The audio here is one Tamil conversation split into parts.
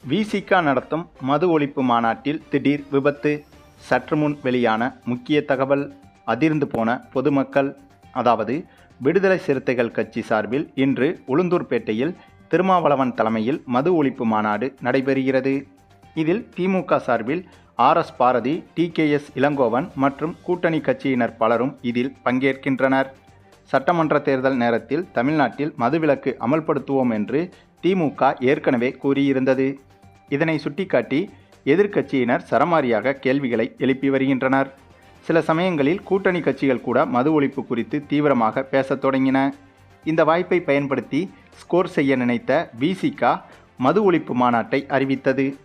விசிக நடத்தும் மது ஒழிப்பு மாநாட்டில் திடீர் விபத்து. சற்று முன் வெளியான முக்கிய தகவல். அதிர்ந்து போன பொதுமக்கள். அதாவது, விடுதலை சிறுத்தைகள் கட்சி சார்பில் இன்று உளுந்தூர்பேட்டையில் திருமாவளவன் தலைமையில் மது ஒழிப்பு மாநாடு நடைபெறுகிறது. இதில் திமுக சார்பில் RS பாரதி, TKS இளங்கோவன் மற்றும் கூட்டணி கட்சியினர் பலரும் இதில் பங்கேற்கின்றனர். சட்டமன்ற தேர்தல் நேரத்தில் தமிழ்நாட்டில் மதுவிலக்கு அமல்படுத்துவோம் என்று திமுக ஏற்கனவே கூறியிருந்தது. இதனை சுட்டிக்காட்டி எதிர்க்கட்சியினர் சரமாரியாக கேள்விகளை எழுப்பி வருகின்றனர். சில சமயங்களில் கூட்டணி கட்சிகள் கூட மது ஒழிப்பு குறித்து தீவிரமாக பேசத் தொடங்கின. இந்த வாய்ப்பை பயன்படுத்தி ஸ்கோர் செய்ய நினைத்த விசிக மது ஒழிப்பு மாநாட்டை அறிவித்தது.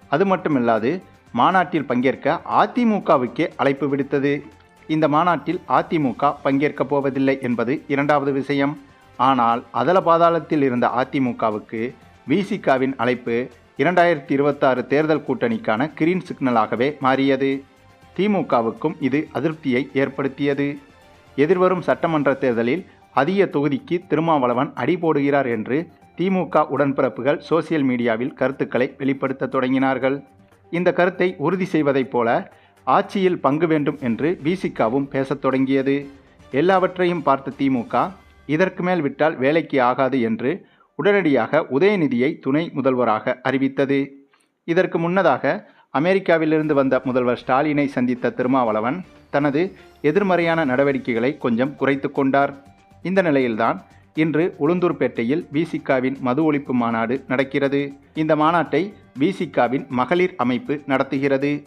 அது மட்டுமில்லாது மாநாட்டில் பங்கேற்க அதிமுகவுக்கே அழைப்பு விடுத்தது. இந்த மாநாட்டில் அதிமுக பங்கேற்கப் போவதில்லை என்பது இரண்டாவது விஷயம். ஆனால் அதல பாதாளத்தில் இருந்த அதிமுகவுக்கு விசிகவின் அழைப்பு 2026 தேர்தல் கூட்டணிக்கான கிரீன் சிக்னலாகவே மாறியது. திமுகவுக்கும் இது அதிருப்தியை ஏற்படுத்தியது. எதிர்வரும் சட்டமன்ற தேர்தலில் அதிக தொகுதிக்கு திருமாவளவன் அடி போடுகிறார் என்று திமுக உடன்பிறப்புகள் சோசியல் மீடியாவில் கருத்துக்களை வெளிப்படுத்த தொடங்கினார்கள். இந்த கருத்தை உறுதி செய்வதைப் போல ஆட்சியில் பங்கு வேண்டும் என்று விசிகவும் பேசத் தொடங்கியது. எல்லாவற்றையும் பார்த்த திமுக இதற்கு மேல் விட்டால் வேலைக்கு ஆகாது என்று உடனடியாக உதயநிதியை துணை முதல்வராக அறிவித்தது. இதற்கு முன்னதாக அமெரிக்காவிலிருந்து வந்த முதல்வர் ஸ்டாலினை சந்தித்த திருமாவளவன் தனது எதிர்மறையான நடவடிக்கைகளை கொஞ்சம் குறைத்து கொண்டார். இந்த நிலையில்தான் இன்று உளுந்தூர்பேட்டையில் விசிகவின் மது ஒழிப்பு மாநாடு நடக்கிறது. இந்த மாநாட்டை விசிகவின் மகளிர் அமைப்பு நடத்துகிறது.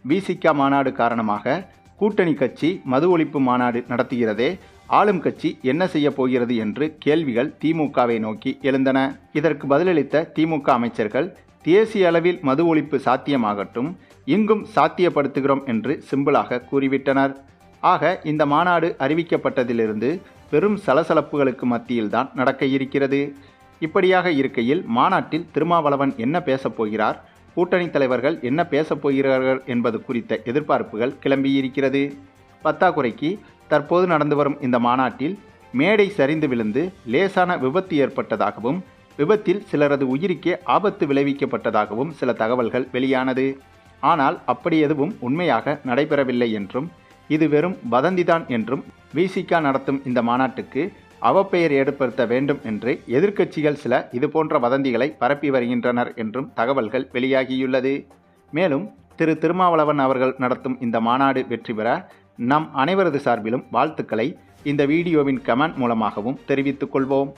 விசிக மாநாடு காரணமாக கூட்டணி கட்சி மது ஒழிப்பு மாநாடு நடத்துகிறதே, ஆளும் கட்சி என்ன செய்ய போகிறது என்று கேள்விகள் திமுகவை நோக்கி எழுந்தன. இதற்கு பதிலளித்த திமுக அமைச்சர்கள், தேசிய அளவில் மது ஒழிப்பு சாத்தியமாகட்டும், இங்கும் சாத்தியப்படுத்துகிறோம் என்று சிம்பிளாக கூறிவிட்டனர். ஆக இந்த மாநாடு அறிவிக்கப்பட்டதிலிருந்து பெரும் சலசலப்புகளுக்கு மத்தியில்தான் நடக்க இருக்கிறது. இப்படியாக இருக்கையில் மாநாட்டில் திருமாவளவன் என்ன பேசப் போகிறார், கூட்டணி தலைவர்கள் என்ன பேசப் போகிறார்கள் என்பது குறித்த எதிர்பார்ப்புகள் கிளம்பியிருக்கிறது. பத்தாக்குறைக்கு தற்போது நடந்து வரும் இந்த மாநாட்டில் மேடை சரிந்து விழுந்து லேசான விபத்து ஏற்பட்டதாகவும், விபத்தில் சிலரது உயிருக்கே ஆபத்து விளைவிக்கப்பட்டதாகவும் சில தகவல்கள் வெளியானது. ஆனால் அப்படி எதுவும் உண்மையாக நடைபெறவில்லை என்றும், இது வெறும் வதந்திதான் என்றும் விசிக நடத்தும் இந்த மாநாட்டுக்கு அவப்பெயர் ஏற்படுத்த வேண்டும் என்று எதிர்க்கட்சிகள் சில இதுபோன்ற வதந்திகளை பரப்பி வருகின்றனர் என்றும் தகவல்கள் வெளியாகியுள்ளது. மேலும் திருமாவளவன் அவர்கள் நடத்தும் இந்த மாநாடு வெற்றி பெற நம் அனைவரது சார்பிலும் வாழ்த்துக்களை இந்த வீடியோவின் கமெண்ட் மூலமாகவும் தெரிவித்துக் கொள்வோம்.